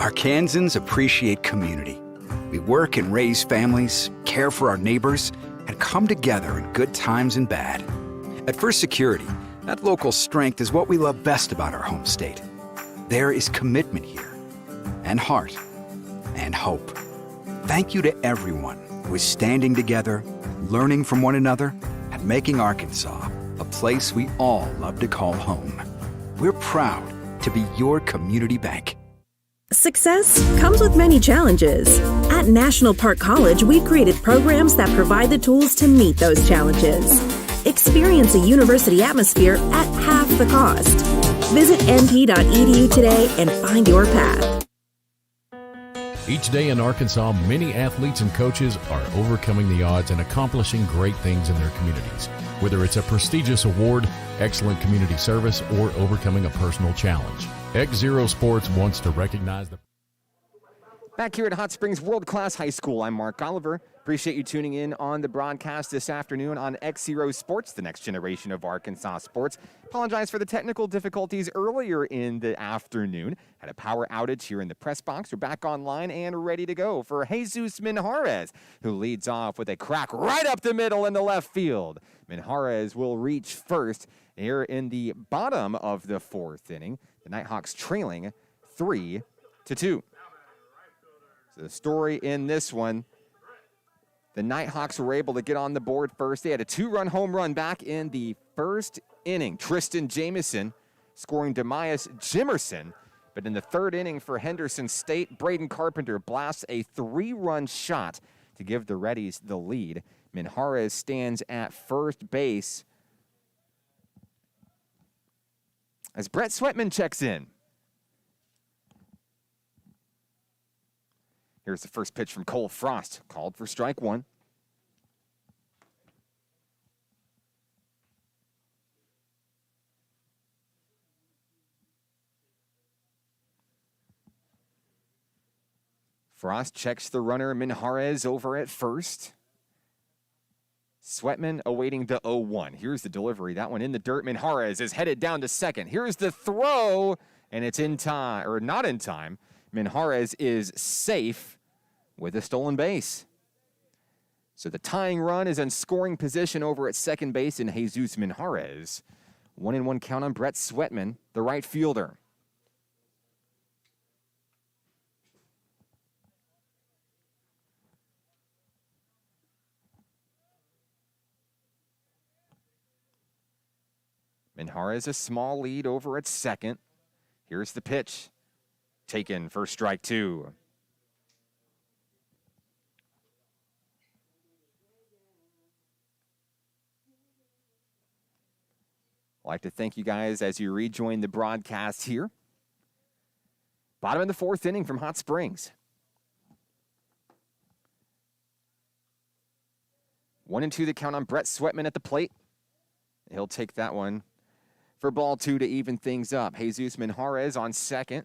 Arkansans appreciate community. We work and raise families, care for our neighbors, and come together in good times and bad. At First Security, that local strength is what we love best about our home state. There is commitment here, and heart, and hope. Thank you to everyone who is standing together, learning from one another, and making Arkansas a place we all love to call home. We're proud to be your community bank. Success comes with many challenges. At National Park College, we've created programs that provide the tools to meet those challenges. Experience a university atmosphere at half the cost. Visit np.edu today and find your path. Each day in Arkansas, many athletes and coaches are overcoming the odds and accomplishing great things in their communities. Whether it's a prestigious award, excellent community service, or overcoming a personal challenge, XZero Sports wants to recognize the... Back here at Hot Springs World Class High School, I'm Mark Oliver. Appreciate you tuning in on the broadcast this afternoon on XZero Sports, the next generation of Arkansas sports. Apologize for the technical difficulties earlier in the afternoon. Had a power outage here in the press box. We're back online and ready to go for Jesus Minjarez, who leads off with a crack right up the middle in the left field. Minjarez will reach first here in the bottom of the fourth inning. The Nighthawks trailing 3-2. So the story in this one, the Nighthawks were able to get on the board first. They had a 2-run home run back in the first inning. Tristan Jamison scoring Demias Jimerson. But in the third inning for Henderson State, Braden Carpenter blasts a 3-run shot to give the Reddies the lead. Minjarez stands at first base as Brett Sweatman checks in. Here's the first pitch from Cole Frost, called for strike one. Frost checks the runner, Minjarez, over at first. Sweatman awaiting the 0-1. Here's the delivery. That one in the dirt. Minjarez is headed down to second. Here's the throw, and it's in time, or not in time. Minjarez is safe with a stolen base. So the tying run is in scoring position over at second base in Jesus Minjarez. 1-1 count on Brett Sweatman, the right fielder. Minjarez a small lead over at second. Here's the pitch. Taken for strike two. I'd like to thank you guys as you rejoin the broadcast here. Bottom of the fourth inning from Hot Springs. 1-2 the count on Brett Sweatman at the plate. He'll take that one for ball two to even things up. Jesus Minjarez on second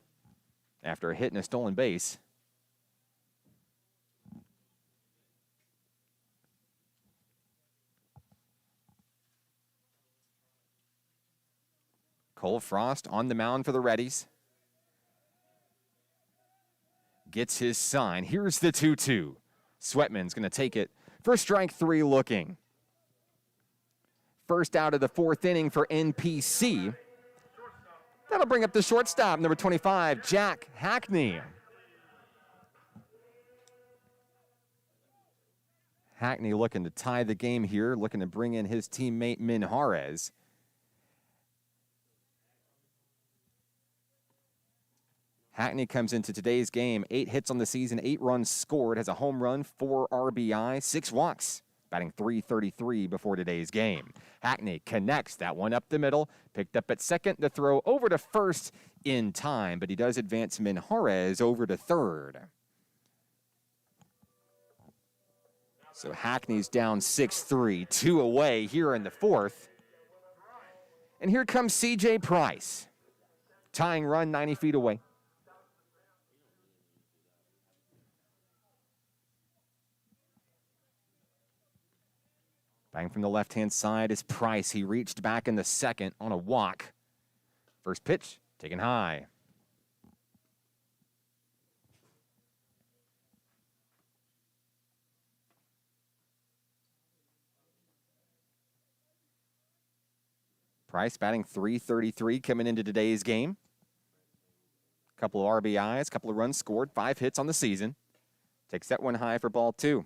after a hit and a stolen base. Cole Frost on the mound for the Reddies. Gets his sign. Here's the 2-2. Sweatman's going to take it for strike three looking. First out of the fourth inning for NPC. That'll bring up the shortstop, number 25, Jack Hackney. Hackney looking to tie the game here, looking to bring in his teammate Minjarez. Hackney comes into today's game, 8 hits on the season, 8 runs scored, has a home run, 4 RBI, 6 walks, batting .333 before today's game. Hackney connects that one up the middle, picked up at second, the throw over to first in time, but he does advance Minjarez over to third. So Hackney's down 6-3, 2 away here in the fourth. And here comes C.J. Price. Tying run 90 feet away. Bang from the left-hand side is Price. He reached back in the second on a walk. First pitch, taken high. Price batting .333 coming into today's game. Couple of RBIs, couple of runs scored, 5 hits on the season. Takes that one high for ball 2.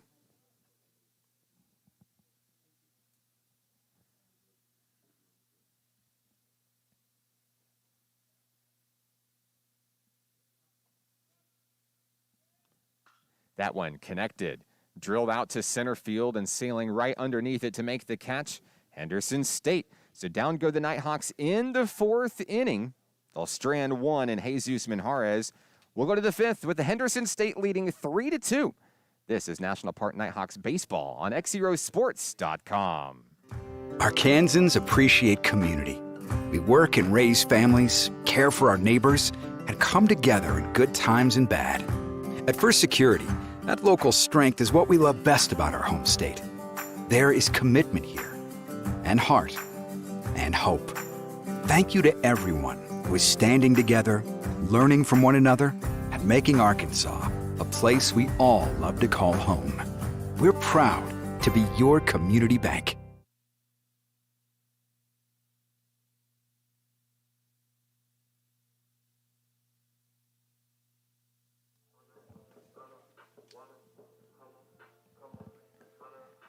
That one connected. Drilled out to center field and sailing right underneath it to make the catch, Henderson State. So down go the Nighthawks in the 4th inning. They'll strand 1 and Jesus Minjarez. We'll go to the 5th with the Henderson State leading 3-2. This is National Park Nighthawks baseball on XZeroSports.com. Arkansans appreciate community. We work and raise families, care for our neighbors, and come together in good times and bad. At First Security, that local strength is what we love best about our home state. There is commitment here, and heart, and hope. Thank you to everyone who is standing together, learning from one another, and making Arkansas a place we all love to call home. We're proud to be your community bank.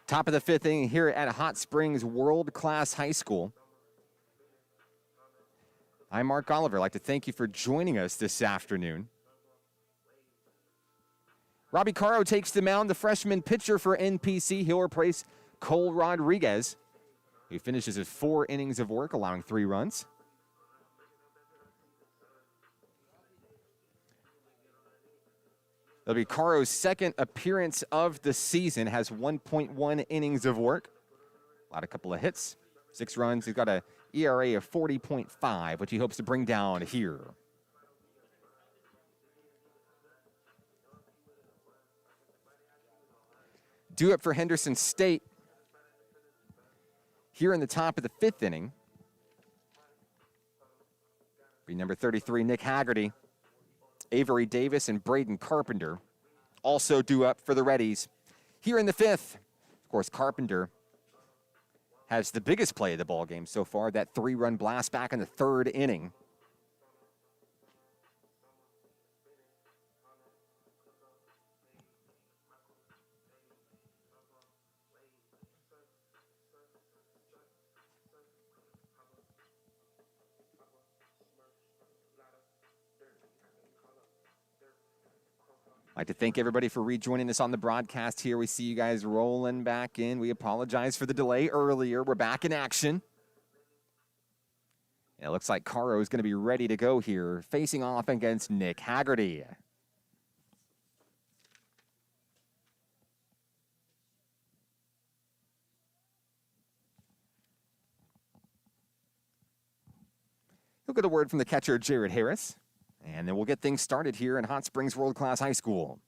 Top of the 5th inning here at Hot Springs World Class High School. I'm Mark Oliver. I'd like to thank you for joining us this afternoon. Robbie Caro takes the mound, the freshman pitcher for NPC. He'll replace Cole Rodriguez, who finishes his 4 innings of work, allowing 3 runs. It'll be Caro's 2nd appearance of the season, has 1.1 innings of work. A couple of hits, 6 runs. He's got an ERA of 40.5, which he hopes to bring down here. Due up for Henderson State here in the top of the 5th inning. Be number 33, Nick Haggerty. Avery Davis and Braden Carpenter also due up for the Reddies. Here in the 5th, of course, Carpenter has the biggest play of the ball game so far, that 3-run blast back in the 3rd inning. I'd like to thank everybody for rejoining us on the broadcast here. We see you guys rolling back in. We apologize for the delay earlier. We're back in action. It looks like Caro is going to be ready to go here, facing off against Nick Haggerty. He'll get a word from the catcher, Jared Harris. And then we'll get things started here in Hot Springs World Class High School.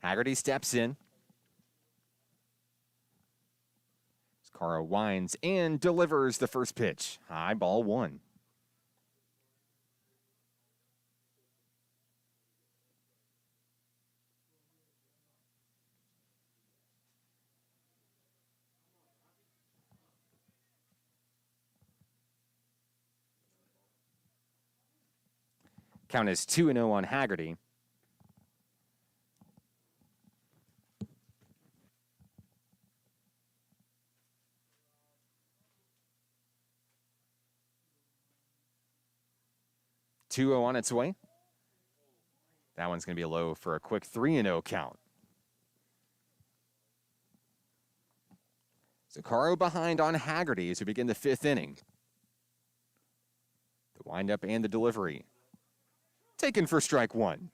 Haggerty steps in. Caro winds and delivers the first pitch. High ball 1. Count is 2-0 on Haggerty. .20 on its way. That one's going to be low for a quick 3-0 count. So Caro behind on Haggerty as we begin the 5th inning. The windup and the delivery. Taken for strike 1.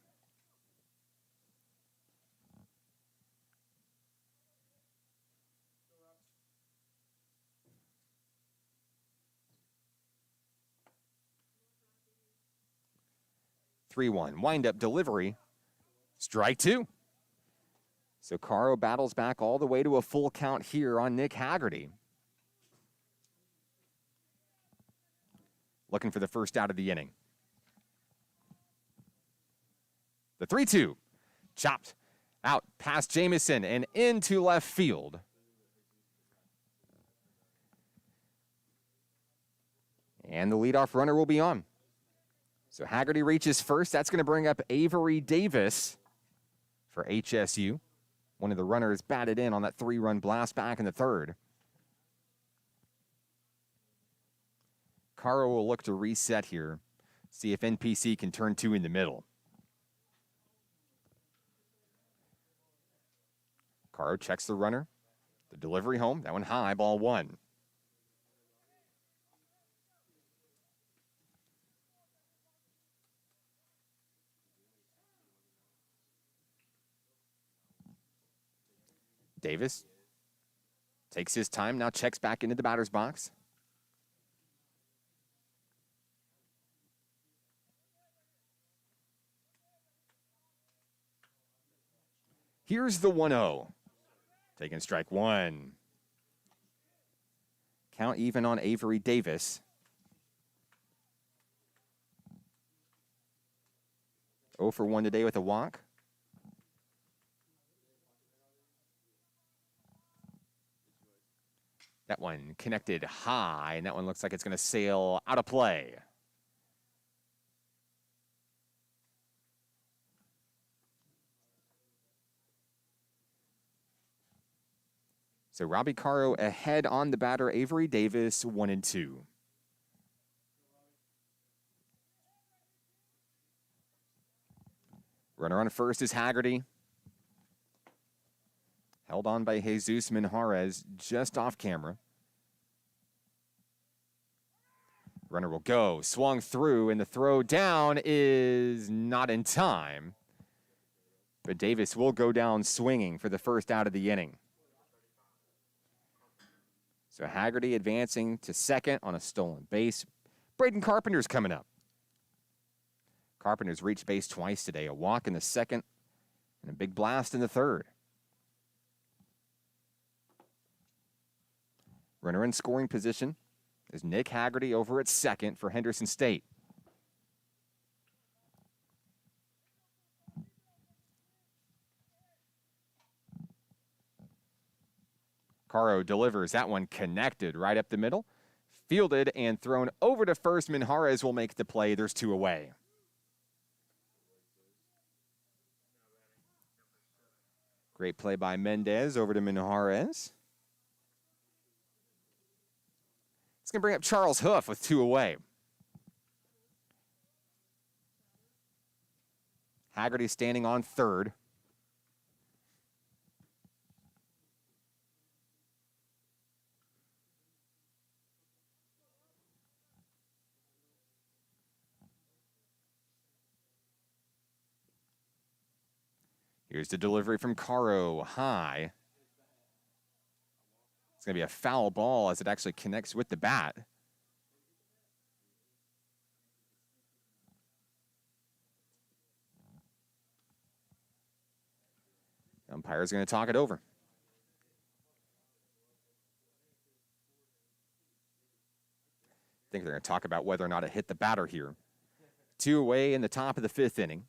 (3-1) windup delivery. Strike 2. So Caro battles back all the way to a full count here on Nick Haggerty. looking for the first out of the inning. The 3-2, chopped out past Jamison and into left field. And the leadoff runner will be on. So Haggerty reaches first. That's going to bring up Avery Davis for HSU. One of the runners batted in on that 3-run blast back in the third. Caro will look to reset here, see if NPC can turn 2 in the middle. Caro checks the runner. The delivery home, that one high, ball 1. Davis takes his time, now checks back into the batter's box. Here's the 1-0. Taking strike 1. Count even on Avery Davis. 0 for 1 today with a walk. That one connected high, and that one looks like it's going to sail out of play. So Robbie Caro ahead on the batter, Avery Davis, 1-2. Runner on first is Haggerty. Held on by Jesus Minjarez just off camera. Runner will go, swung through, and the throw down is not in time. But Davis will go down swinging for the first out of the inning. So Haggerty advancing to second on a stolen base. Braden Carpenter's coming up. Carpenter's reached base twice today, a walk in the second and a big blast in the third. Runner in scoring position is Nick Haggerty over at second for Henderson State. Caro delivers. That one connected right up the middle. Fielded and thrown over to first. Minjarez will make the play. There's 2 away. Great play by Mendez over to Minjarez. It's going to bring up Charles Hoof with 2 away. Haggerty standing on third. Here's the delivery from Caro, high. It's going to be a foul ball as it actually connects with the bat. The umpire's going to talk it over. I think they're going to talk about whether or not it hit the batter here. 2 away in the top of the 5th inning.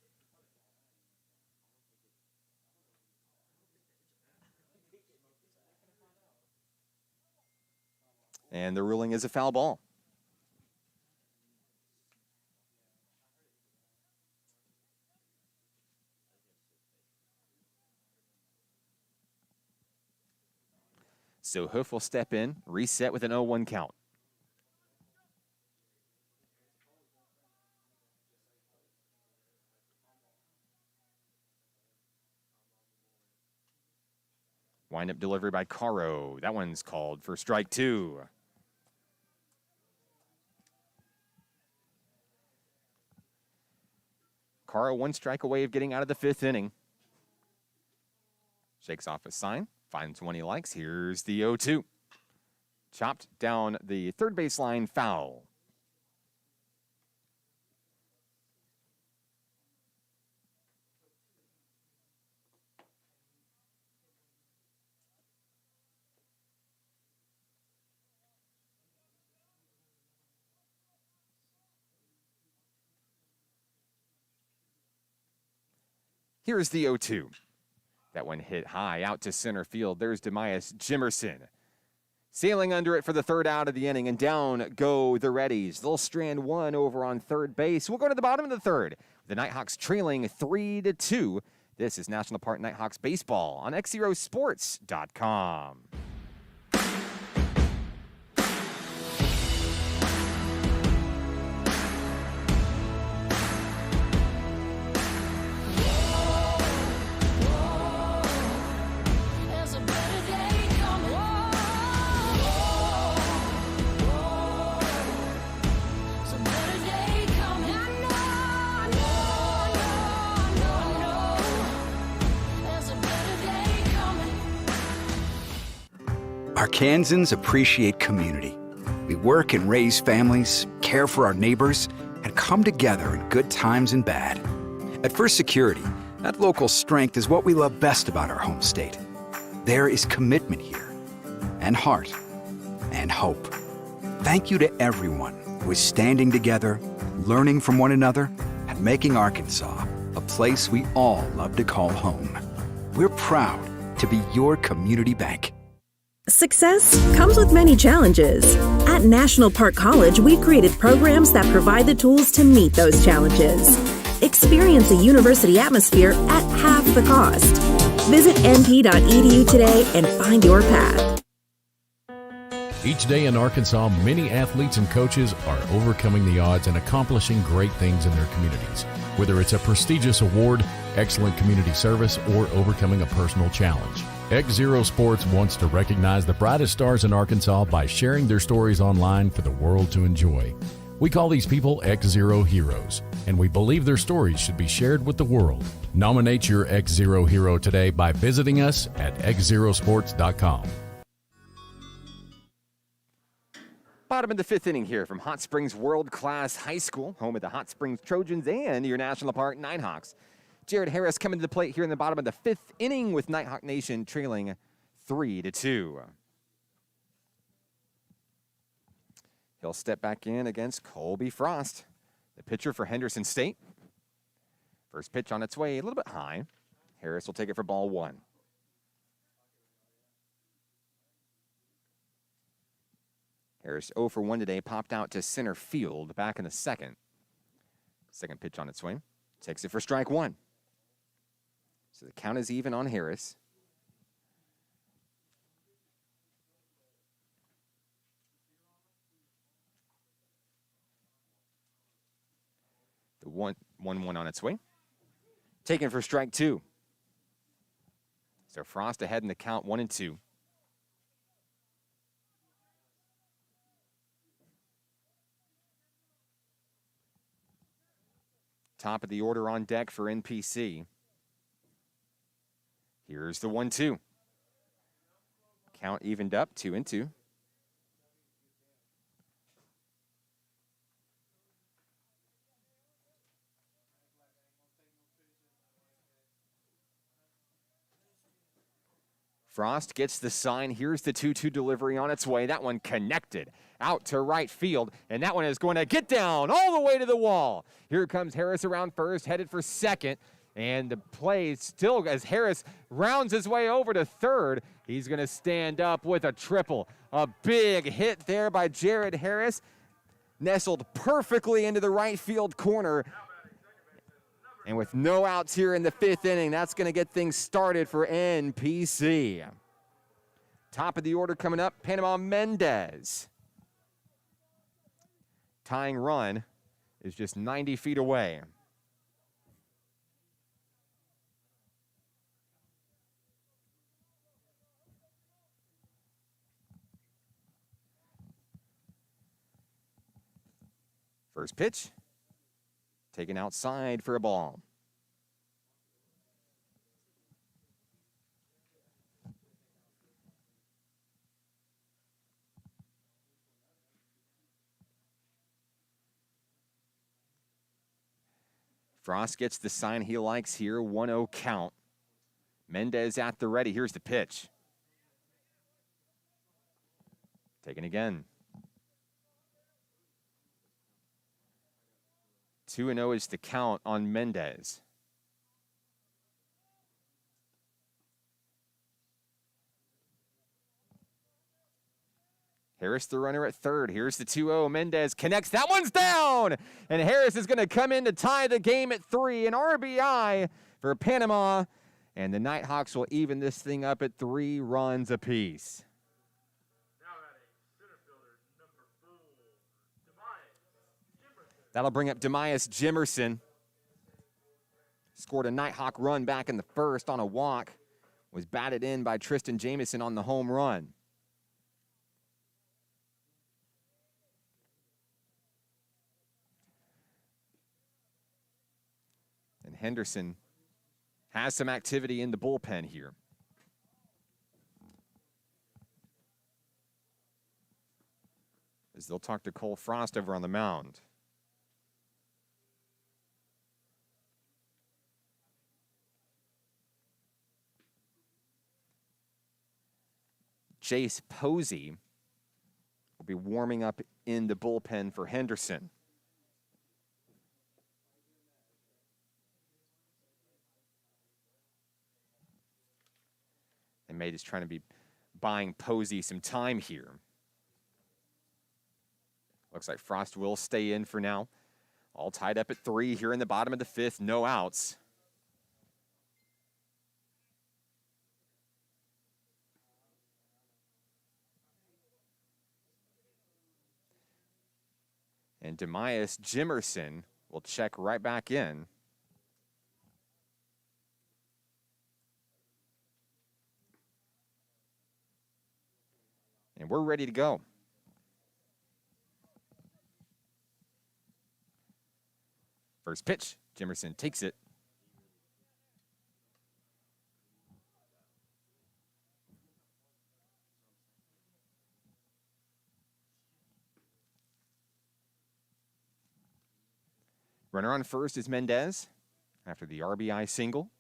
And the ruling is a foul ball. So Hoof will step in, reset with an 0-1 count. Wind-up delivery by Caro. That one's called for strike 2. Caro 1 strike away of getting out of the 5th inning. Shakes off a sign, finds one he likes. Here's the 0-2. Chopped down the third baseline, foul. Here's the 0-2. That one hit high out to center field. There's Demias Jimerson. Sailing under it for the third out of the inning, and down go the Reddies. They'll strand one over on third base. We'll go to the bottom of the third. The Nighthawks trailing 3-2. This is National Park Nighthawks baseball on XZeroSports.com. Arkansans appreciate community. We work and raise families, care for our neighbors, and come together in good times and bad. At First Security, that local strength is what we love best about our home state. There is commitment here, and heart, and hope. Thank you to everyone who is standing together, learning from one another, and making Arkansas a place we all love to call home. We're proud to be your community bank. Success comes with many challenges. At National Park College, we've created programs that provide the tools to meet those challenges. Experience a university atmosphere at half the cost. Visit np.edu today and find your path. Each day in Arkansas, many athletes and coaches are overcoming the odds and accomplishing great things in their communities. Whether it's a prestigious award, excellent community service, or overcoming a personal challenge. XZero Sports wants to recognize the brightest stars in Arkansas by sharing their stories online for the world to enjoy. We call these people XZero Heroes, and we believe their stories should be shared with the world. Nominate your XZero hero today by visiting us at XZeroSports.com. Bottom of the fifth inning here from Hot Springs World Class High School, home of the Hot Springs Trojans and your National Park Nighthawks. Jared Harris coming to the plate here in the bottom of the fifth inning with Nighthawk Nation trailing 3-2. He'll step back in against Colby Frost, the pitcher for Henderson State. First pitch on its way, a little bit high. Harris will take it for ball one. Harris 0 for 1 today, popped out to center field back in the second. Second pitch on its way. Takes it for strike one. So the count is even on Harris. The 1-1 on its way. Taken for strike two. So Frost ahead in the count 1-2. Top of the order on deck for NPC. Here's the 1-2. Count evened up, 2-2. Frost gets the sign. Here's the 2-2 delivery on its way. That one connected out to right field, and that one is going to get down all the way to the wall. Here comes Harris around first, headed for second, and the play still as Harris rounds his way over to third. He's going to stand up with a triple. A big hit there by Jared Harris, nestled perfectly into the right field corner. And with no outs here in the fifth inning, that's going to get things started for NPC. Top of the order coming up, Panama Mendez. Tying run is just 90 feet away. First pitch. Taken outside for a ball. Frost gets the sign he likes here, 1-0 count. Mendez at the ready. Here's the pitch. Taken again. 2-0 is the count on Mendez. Harris, the runner at third. Here's the 2-0. Mendez connects. That one's down. And Harris is going to come in to tie the game at 3. An RBI for Panama. And the Nighthawks will even this thing up at 3 runs apiece. That'll bring up Demias Jimerson. Scored a Nighthawk run back in the first on a walk. Was batted in by Tristan Jamison on the home run. And Henderson has some activity in the bullpen here. As they'll talk to Cole Frost over on the mound. Jace Posey will be warming up in the bullpen for Henderson. And Mate is trying to be buying Posey some time here. Looks like Frost will stay in for now. All tied up at 3 here in the bottom of the 5th, no outs. And Demias Jimerson will check right back in. And we're ready to go. First pitch, Jimerson takes it. Runner on first is Mendez after the RBI single.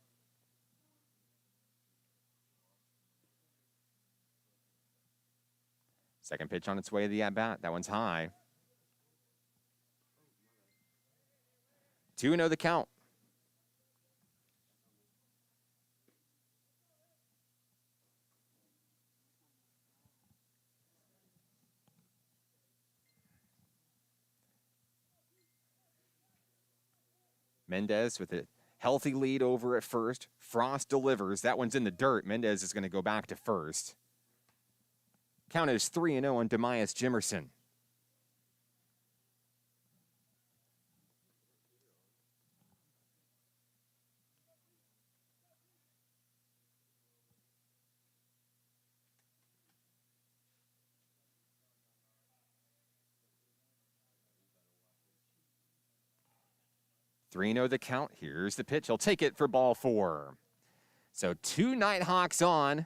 Second pitch on its way to the at-bat. That one's high. 2-0 the count. Mendez with a healthy lead over at first. Frost delivers. That one's in the dirt. Mendez is going to go back to first. Count is 3-0 on Demias Jimerson. Three-0 the count. Here's the pitch. He'll take it for ball 4. So 2 Nighthawks on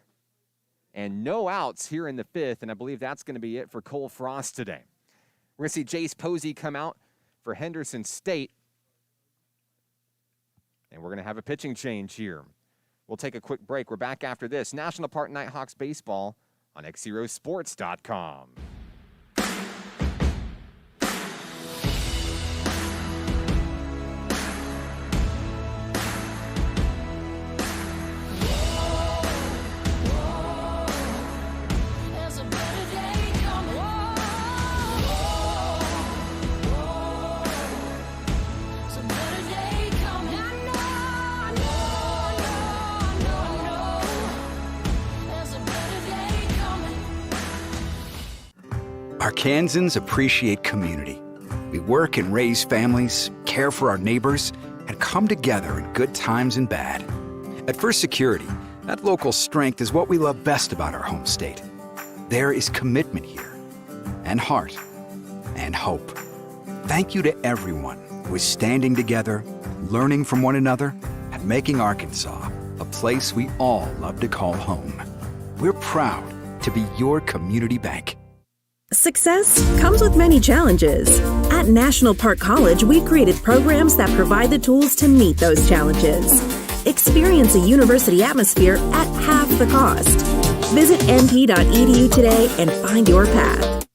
and no outs here in the 5th, and I believe that's going to be it for Cole Frost today. We're going to see Jace Posey come out for Henderson State, and we're going to have a pitching change here. We'll take a quick break. We're back after this. National Park Nighthawks baseball on XZeroSports.com. Arkansans appreciate community. We work and raise families, care for our neighbors, and come together in good times and bad. At First Security, that local strength is what we love best about our home state. There is commitment here, and heart, and hope. Thank you to everyone who is standing together, learning from one another, and making Arkansas a place we all love to call home. We're proud to be your community bank. Success comes with many challenges. At National Park College, we've created programs that provide the tools to meet those challenges. Experience a university atmosphere at half the cost. Visit np.edu today and find your path.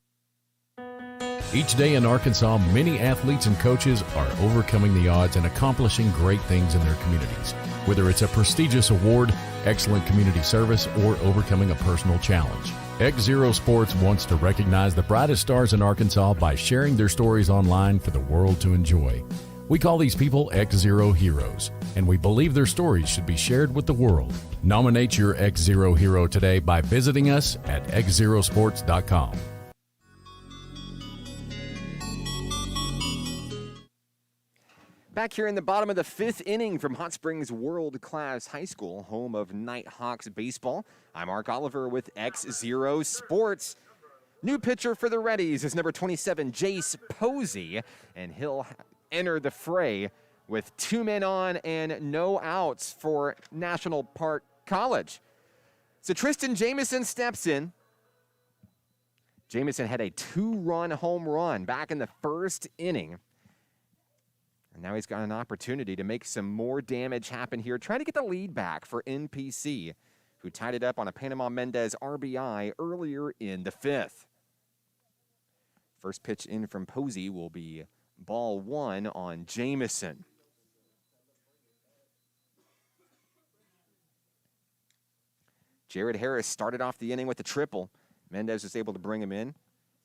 Each day in Arkansas, many athletes and coaches are overcoming the odds and accomplishing great things in their communities. Whether it's a prestigious award, excellent community service, or overcoming a personal challenge. XZero Sports wants to recognize the brightest stars in Arkansas by sharing their stories online for the world to enjoy. We call these people XZero Heroes, and we believe their stories should be shared with the world. Nominate your XZero hero today by visiting us at xzerosports.com. Back here in the bottom of the fifth inning from Hot Springs World Class High School, home of Nighthawks baseball. I'm Mark Oliver with XZero Sports. New pitcher for the Reddies is number 27, Jace Posey, and he'll enter the fray with 2 men on and no outs for National Park College. So Tristan Jamison steps in. Jamison had a 2-run home run back in the first inning. And now he's got an opportunity to make some more damage happen here, trying to get the lead back for NPC, who tied it up on a Panama Mendez RBI earlier in the fifth. First pitch in from Posey will be ball 1 on Jamison. Jared Harris started off the inning with a triple. Mendez was able to bring him in.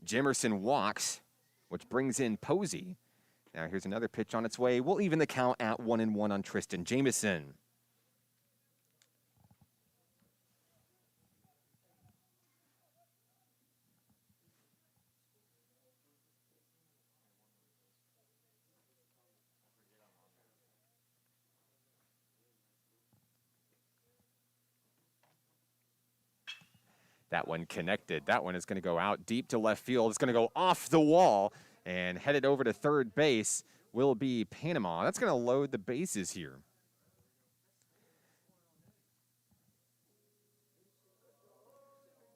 Jimerson walks, which brings in Posey. Now here's another pitch on its way. We'll even the count at 1-1 on Tristan Jamison. That one connected. That one is going to go out deep to left field. It's going to go off the wall and headed over to third base will be Panama. That's going to load the bases here.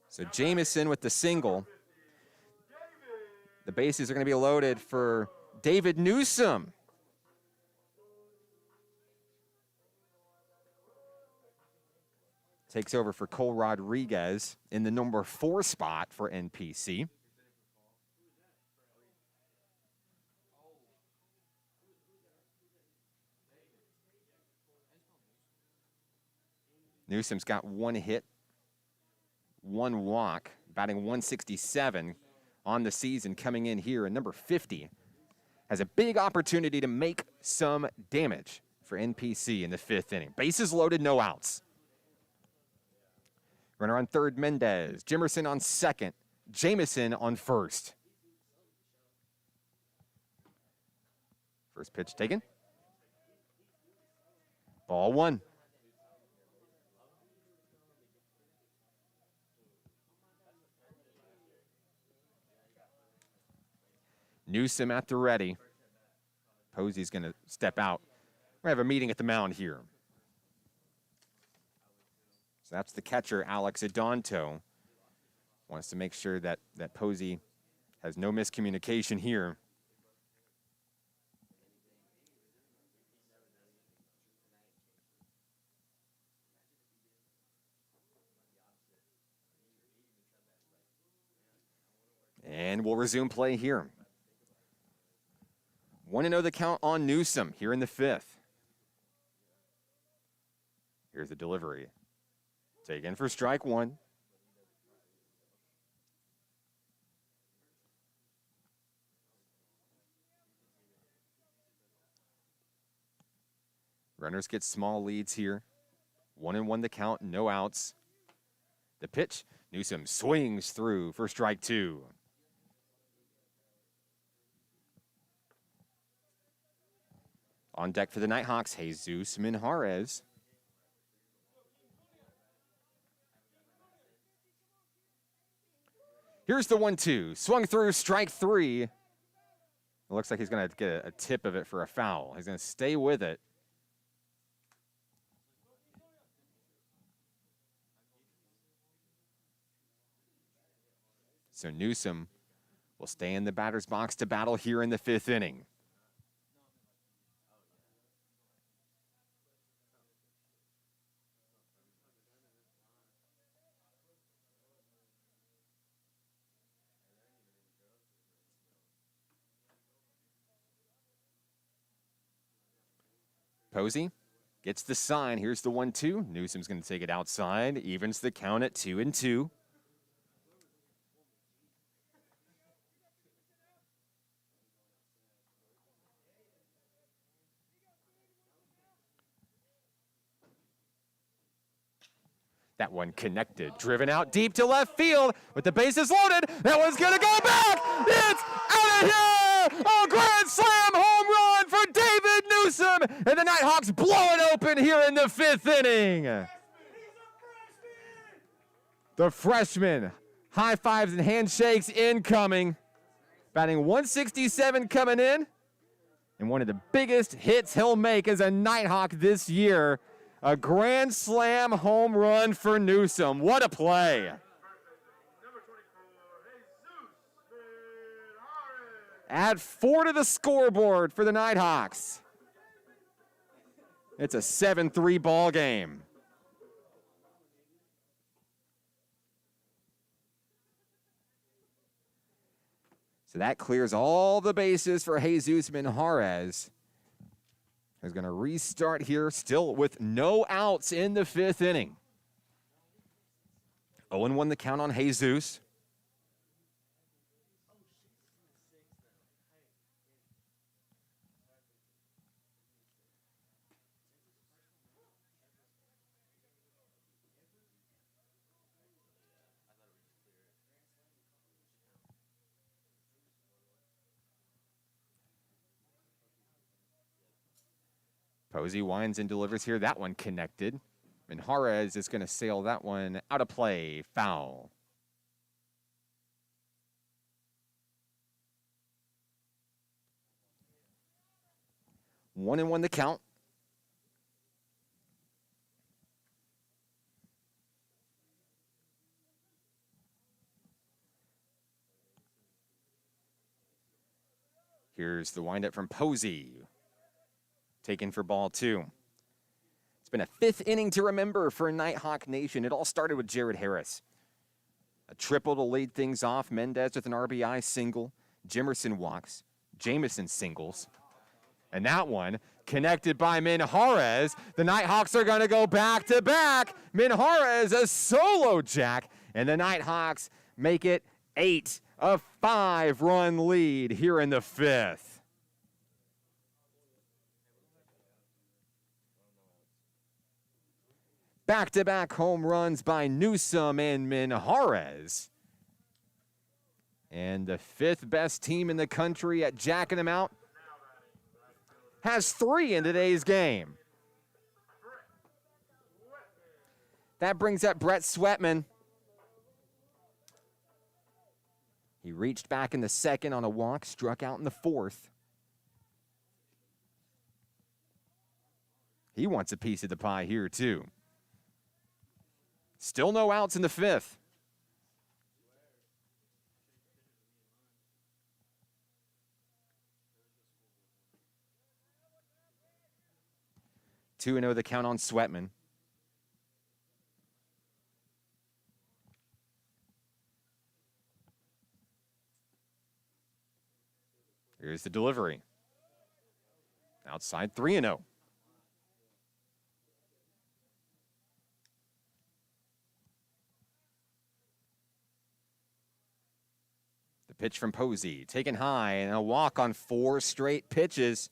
So Jamison with the single. The bases are going to be loaded for David Newsom. Takes over for Cole Rodriguez in the number 4 spot for NPC. Newsom's got 1 hit, 1 walk, batting 167 on the season, coming in here. And number 50 has a big opportunity to make some damage for NPC in the 5th inning. Bases loaded, no outs. Runner on third, Mendez. Jimerson on second. Jamison on first. First pitch taken. Ball 1. Newsom at the ready. Posey's going to step out. We're going to have a meeting at the mound here. So that's the catcher, Alex Adonto. Wants to make sure that Posey has no miscommunication here. And we'll resume play here. 1-0 the count on Newsom here in the 5th. Here's the delivery. Taken for strike 1. Runners get small leads here. 1-1 the count, no outs. The pitch, Newsom swings through for strike 2. On deck for the Nighthawks, Jesus Minjarez. Here's the 1-2. Swung through, strike 3. It looks like he's going to get a tip of it for a foul. He's going to stay with it. So Newsom will stay in the batter's box to battle here in the 5th inning. Posey gets the sign. Here's the 1-2. Newsom's going to take it outside. Evens the count at 2-2. That one connected, driven out deep to left field with the bases loaded. That one's gonna go back. It's out of here. A grand slam home run for David Newsom, and the Nighthawks blow it open here in the 5th inning. The freshman, high fives and handshakes incoming. Batting 167 coming in, and one of the biggest hits he'll make as a Nighthawk this year. A grand slam home run for Newsom. What a play. Add 4 to the scoreboard for the Nighthawks. It's a 7-3 ball game. So that clears all the bases for Jesus Minjarez. He's going to restart here, still with no outs in the 5th inning. 0-1 the count on Jesus. Posey winds and delivers here. That one connected. Minjarez is going to sail that one out of play. Foul. One and one the count. Here's the windup from Posey. Taken for ball 2. It's been a 5th inning to remember for Nighthawk Nation. It all started with Jared Harris. A triple to lead things off. Mendez with an RBI single. Jimerson walks. Jamison singles. And that one connected by Minjarez. The Nighthawks are going to go back-to-back. Minjarez a solo jack. And the Nighthawks make it 8, a 5-run lead here in the 5th. Back-to-back home runs by Newsom and Minjarez. And the 5th best team in the country at jacking them out has 3 in today's game. That brings up Brett Sweatman. He reached back in the 2nd on a walk, struck out in the 4th. He wants a piece of the pie here, too. Still no outs in the 5th. Two and 0 the count on Sweatman. Here's the delivery. Outside 3-0. Pitch from Posey, taken high, and a walk on 4 straight pitches.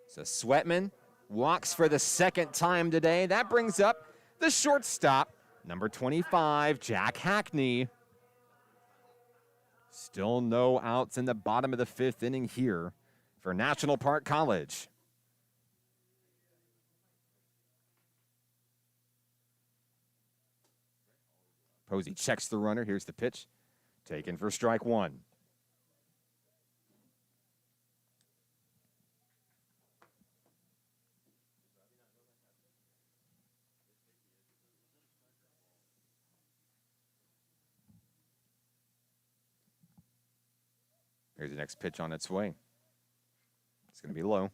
So Sweatman walks for the 2nd time today. That brings up the shortstop, number 25, Jack Hackney. Still no outs in the bottom of the 5th inning here for National Park College. Posey checks the runner. Here's the pitch. Taken for strike 1. Here's the next pitch on its way. It's going to be low.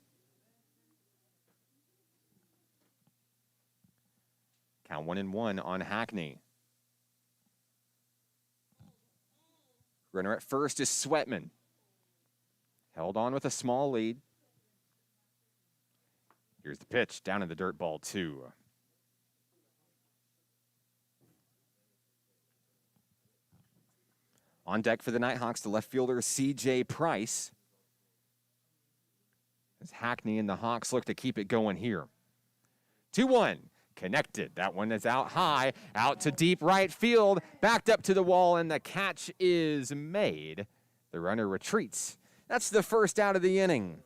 Count 1-1 on Hackney. Runner at first is Sweatman. Held on with a small lead. Here's the pitch, down in the dirt, ball 2. On deck for the Nighthawks, the left fielder, C.J. Price. As Hackney and the Hawks look to keep it going here. 2-1. connected. That one is out high, out to deep right field, backed up to the wall, and the catch is made. The runner retreats. That's the first out of the inning.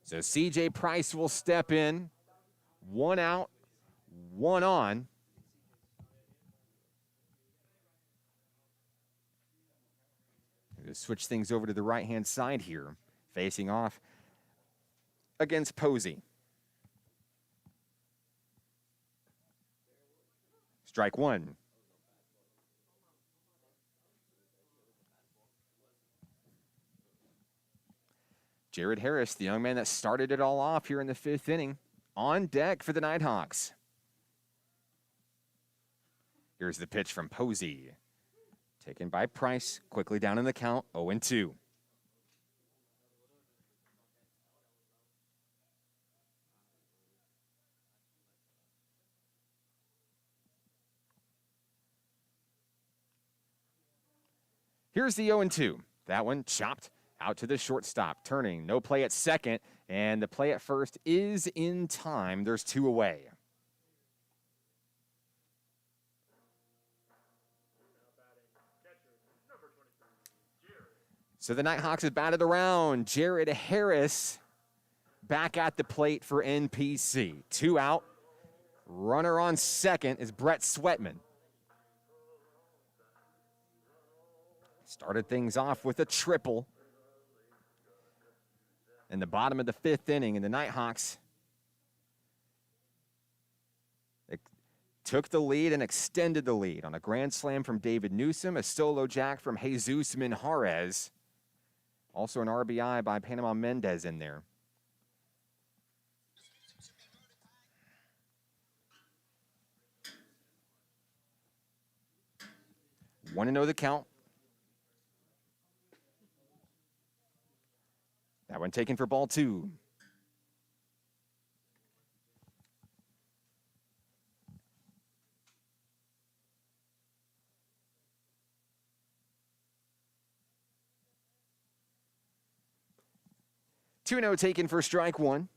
So CJ Price will step in. One out, one on. We'll switch things over to the right-hand side here, facing off against Posey. Strike one. Jared Harris, the young man that started it all off here in the fifth inning, on deck for the Nighthawks. Here's the pitch from Posey. Taken by Price, quickly down in the count, 0-2. Here's the 0-2. That one chopped out to the shortstop, turning, no play at second, and the play at first is in time. There's two away. So the Nighthawks have batted around. Jared Harris back at the plate for NPC. Two out. Runner on second is Brett Sweatman. Started things off with a triple in the bottom of the fifth inning, and the Nighthawks took the lead and extended the lead on a grand slam from David Newsom, a solo jack from Jesus Minjarez, also an RBI by Panama Mendez in there. Want to know the count? That one taken for ball two. Two no taken for strike one.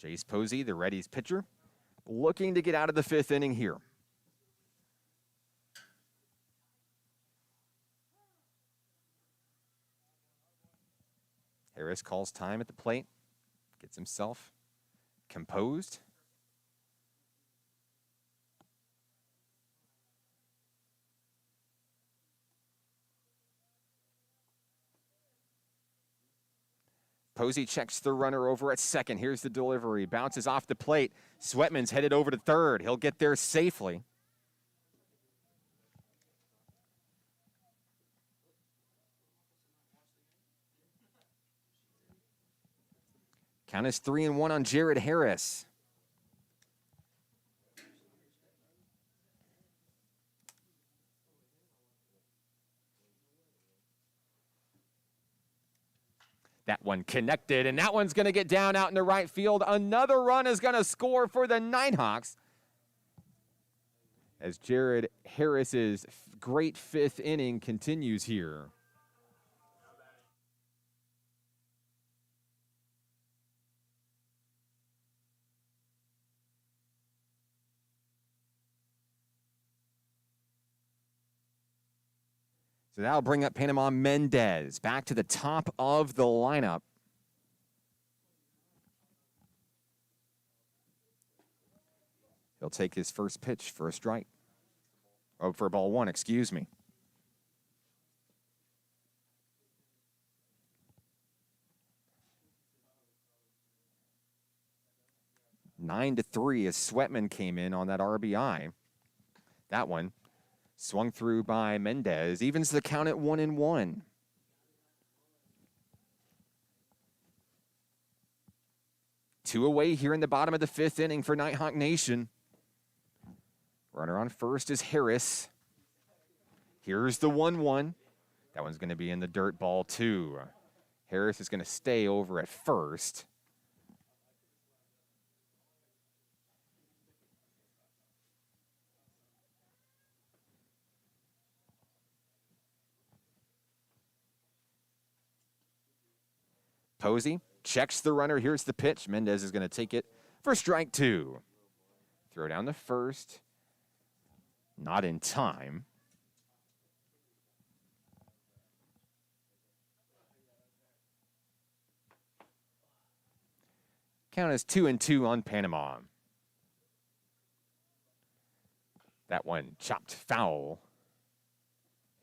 Jace Posey, the Reddies pitcher, looking to get out of the fifth inning here. Harris calls time at the plate, gets himself composed. Posey checks the runner over at second. Here's the delivery. Bounces off the plate. Sweatman's headed over to third. He'll get there safely. Count is 3-1 on Jared Harris. That one connected, and that one's going to get down out in the right field. Another run is going to score for the Nighthawks as Jared Harris's great fifth inning continues here. So that'll bring up Panama Mendez back to the top of the lineup. He'll take his first pitch for a strike. Oh, for ball one, excuse me. Nine to 3 as Sweatman came in on that RBI. That one swung through by Mendez, evens the count at 1-1. Two away here in the bottom of the fifth inning for Nighthawk Nation. Runner on first is Harris. Here's the 1-1. That one's going to be in the dirt, ball two. Harris is going to stay over at first. Posey checks the runner. Here's the pitch. Mendez is going to take it for strike 2. Throw down the first. Not in time. Count is 2-2 on Panama. That one chopped foul.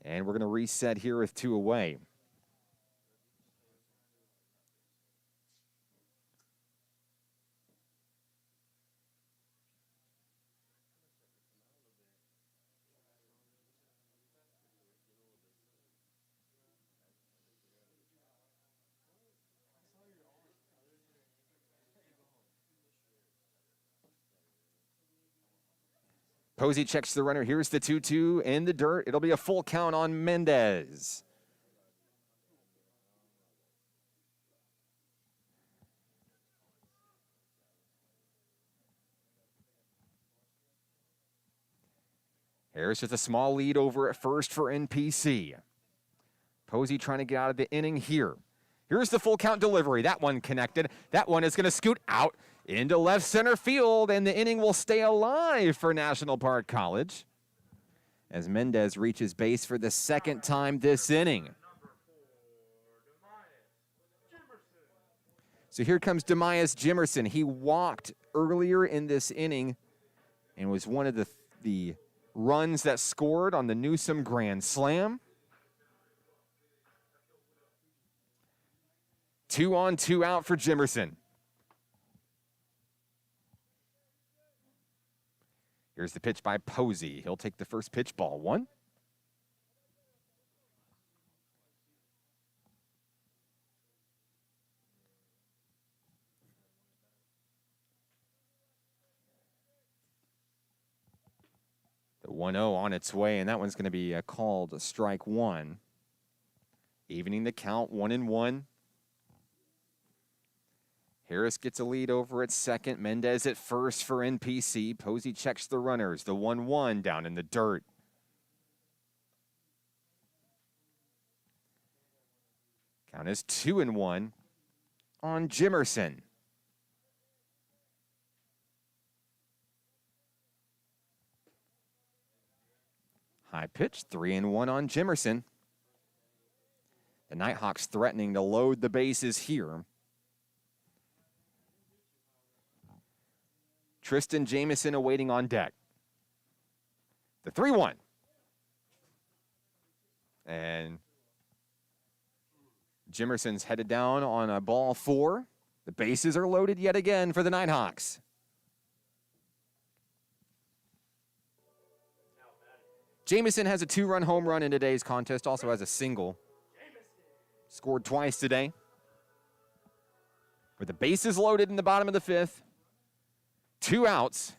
And we're going to reset here with 2 away. Posey checks the runner. Here's the 2-2 in the dirt. It'll be a full count on Mendez. Harris with a small lead over at first for NPC. Posey trying to get out of the inning here. Here's the full count delivery. That one connected. That one is going to scoot out into left center field, and the inning will stay alive for National Park College as Mendez reaches base for the second time this inning. So here comes Demias Jimerson. He walked earlier in this inning and was one of the runs that scored on the Newsome grand slam. 2 on, 2 out for Jimerson. Here's the pitch by Posey. He'll take the first pitch, ball 1. The 1-0 on its way, and that one's going to be called strike 1. Evening the count, 1-1. Harris gets a lead over at second. Mendez at first for NPC. Posey checks the runners. The 1-1 down in the dirt. Count is 2-1 on Jimerson. High pitch, 3-1 on Jimerson. The Nighthawks threatening to load the bases here. Tristan Jamison awaiting on deck. The 3-1. And Jimerson's headed down on a ball 4. The bases are loaded yet again for the Nighthawks. Jamison has a 2-run home run in today's contest, also has a single. Scored twice today. With the bases loaded in the bottom of the 5th. 2 outs.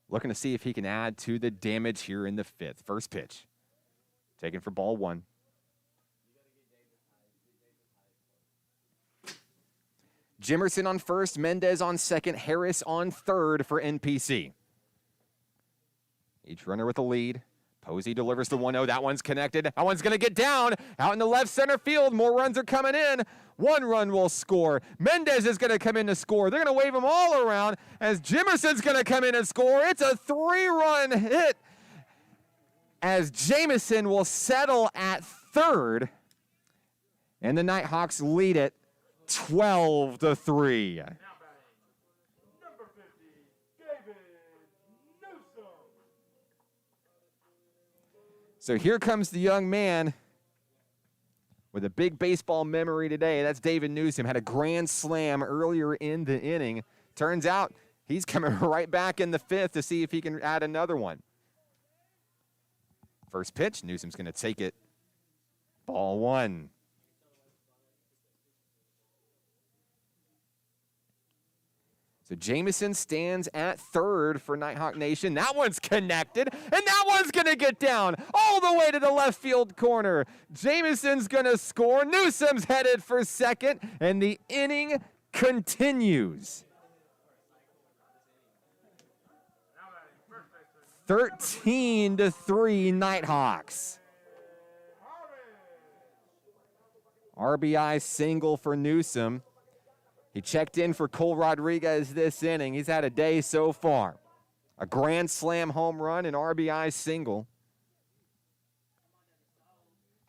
Looking to see if he can add to the damage here in the 5th. First pitch. Taken for ball 1. Jimerson on first, Mendez on second, Harris on third for NPC. Each runner with a lead. Posey delivers the 1-0. That one's connected. That one's going to get down. Out in the left center field. More runs are coming in. 1 run will score. Mendez is going to come in to score. They're going to wave him all around as Jimerson's going to come in and score. It's a 3-run hit as Jamison will settle at third. And the Nighthawks lead it 12-3. So here comes the young man with a big baseball memory today. That's David Newsome. Had a grand slam earlier in the inning. Turns out he's coming right back in the 5th to see if he can add another one. First pitch, Newsome's going to take it. Ball 1. So Jamison stands at third for Nighthawk Nation. That one's connected, and that one's going to get down all the way to the left field corner. Jamison's going to score. Newsome's headed for second, and the inning continues. 13-3 Nighthawks. RBI single for Newsom. He checked in for Cole Rodriguez this inning. He's had a day so far. A grand slam home run, an RBI single.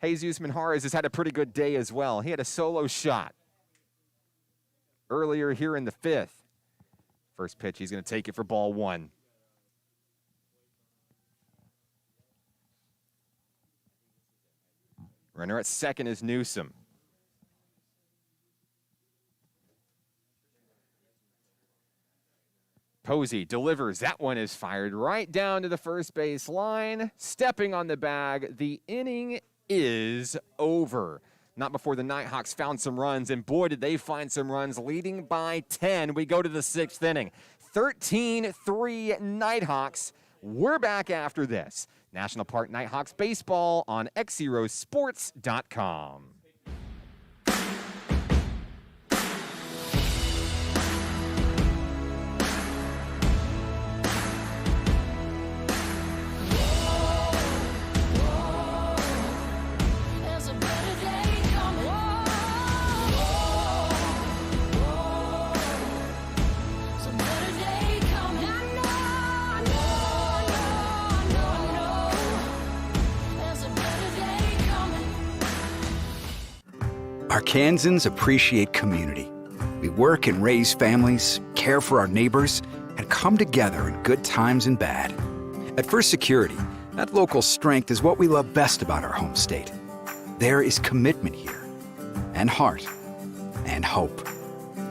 Jesus Manjarres has had a pretty good day as well. He had a solo shot earlier here in the fifth. First pitch, he's going to take it for ball one. Runner at second is Newsom. Posey delivers. That one is fired right down to the first base line. Stepping on the bag. The inning is over. Not before the Nighthawks found some runs, and boy, did they find some runs, leading by 10. We go to the sixth inning. 13-3 Nighthawks. We're back after this. National Park Nighthawks baseball on XZeroSports.com. Arkansans appreciate community. We work and raise families, care for our neighbors, and come together in good times and bad. At First Security, that local strength is what we love best about our home state. There is commitment here, and heart, and hope.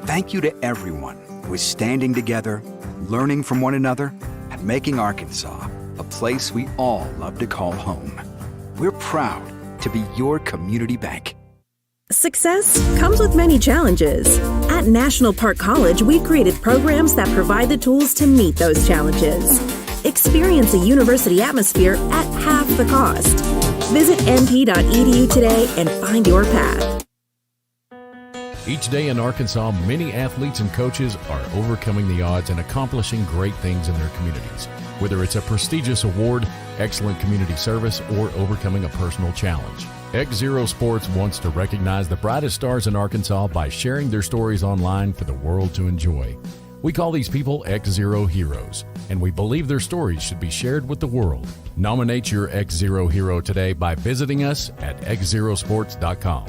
Thank you to everyone who is standing together, learning from one another, and making Arkansas a place we all love to call home. We're proud to be your community bank. Success comes with many challenges. At National Park College, we've created programs that provide the tools to meet those challenges. Experience a university atmosphere at half the cost. Visit np.edu today and find your path. Each day in Arkansas, many athletes and coaches are overcoming the odds and accomplishing great things in their communities. Whether it's a prestigious award, excellent community service, or overcoming a personal challenge. XZero Sports wants to recognize the brightest stars in Arkansas by sharing their stories online for the world to enjoy. We call these people XZero Heroes, and we believe their stories should be shared with the world. Nominate your XZero hero today by visiting us at XZeroSports.com.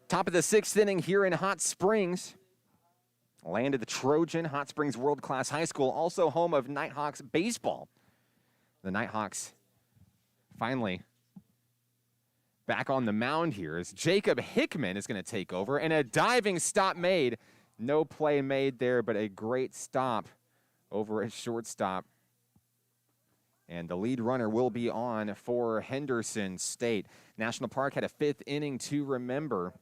Top of the sixth inning here in Hot Springs. Land of the Trojan, Hot Springs World Class High School, also home of Nighthawks baseball. The Nighthawks finally back on the mound here as Jacob Hickman is going to take over, and a diving stop made. No play made there, but a great stop over at shortstop. And the lead runner will be on for Henderson State. National Park had a fifth inning to remember,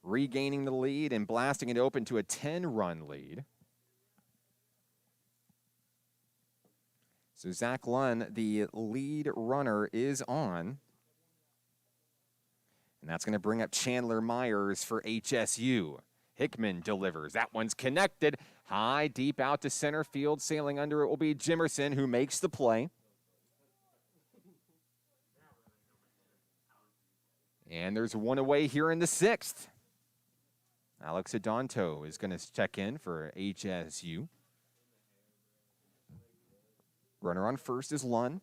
regaining the lead and blasting it open to a 10-run lead. So Zach Lunn, the lead runner, is on. And that's going to bring up Chandler Myers for HSU. Hickman delivers. That one's connected. High, deep out to center field. Sailing under it will be Jimerson, who makes the play. And there's one away here in the sixth. Alex Adonto is going to check in for HSU. Runner on first is Lunn.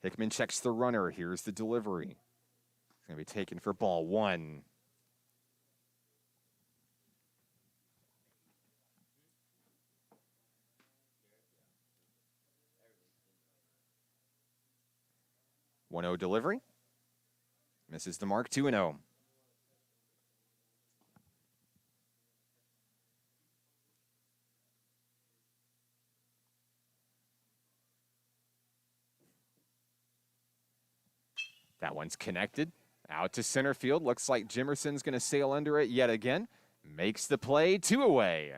Hickman checks the runner. Here's the delivery. It's going to be taken for ball one. One-oh delivery. Misses the mark, 2-0. That one's connected. Out to center field. Looks like Jimerson's going to sail under it yet again. Makes the play, 2 away.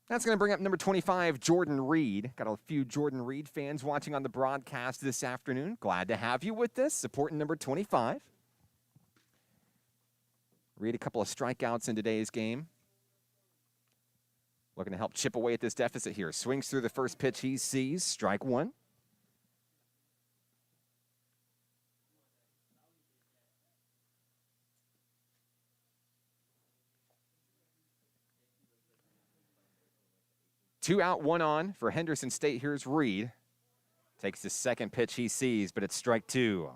That's going to bring up number 25, Jordan Reed. Got a few Jordan Reed fans watching on the broadcast this afternoon. Glad to have you with us, supporting number 25. Reed, a couple of strikeouts in today's game. Looking to help chip away at this deficit here. Swings through the first pitch he sees, strike one. Two out, one on for Henderson State. Here's Reed. Takes the second pitch he sees, but it's strike two.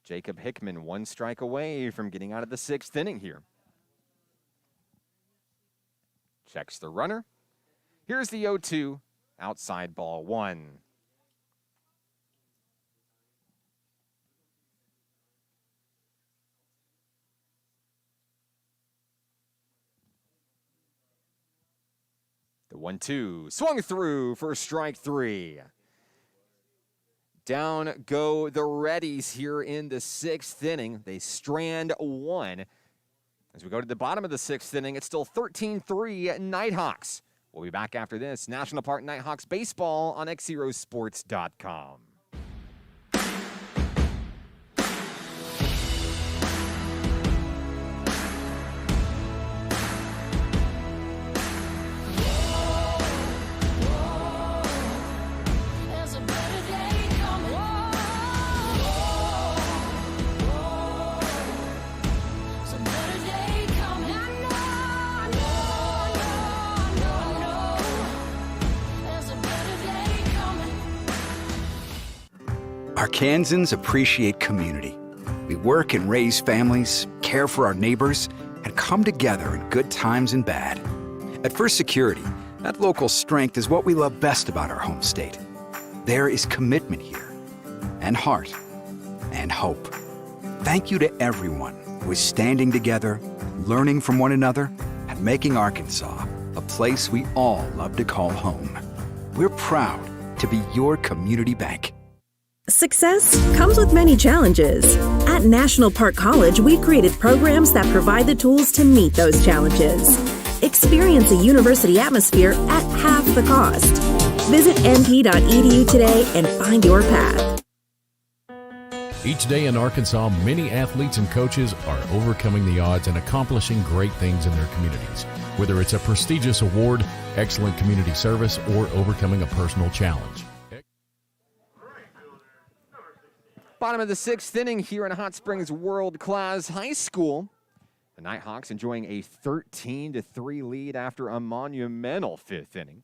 Jacob Hickman, one strike away from getting out of the sixth inning here. Checks the runner. Here's the 0-2, outside ball one. The 1-2, swung through for strike three. Down go the Reddies here in the sixth inning. They strand one. As we go to the bottom of the sixth inning, it's still 13-3 Nighthawks. We'll be back after this. National Park Nighthawks baseball on XZeroSports.com. Arkansans appreciate community. We work and raise families, care for our neighbors, and come together in good times and bad. At First Security, that local strength is what we love best about our home state. There is commitment here, and heart, and hope. Thank you to everyone who is standing together, learning from one another, and making Arkansas a place we all love to call home. We're proud to be your community bank. Success comes with many challenges. At National Park College, we've created programs that provide the tools to meet those challenges. Experience a university atmosphere at half the cost. Visit np.edu today and find your path. Each day in Arkansas, many athletes and coaches are overcoming the odds and accomplishing great things in their communities. Whether it's a prestigious award, excellent community service, or overcoming a personal challenge. Bottom of the sixth inning here in Hot Springs World Class High School. The Nighthawks enjoying a 13-3 lead after a monumental fifth inning.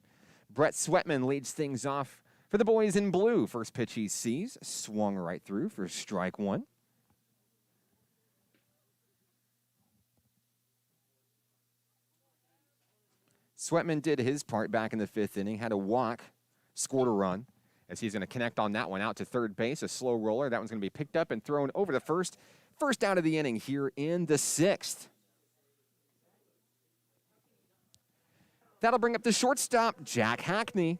Brett Sweatman leads things off for the boys in blue. First pitch he sees, swung right through for strike one. Sweatman did his part back in the fifth inning, had a walk, scored a run. As he's going to connect on that one out to third base, a slow roller. That one's going to be picked up and thrown over to first. First out of the inning here in the sixth. That'll bring up the shortstop, Jack Hackney.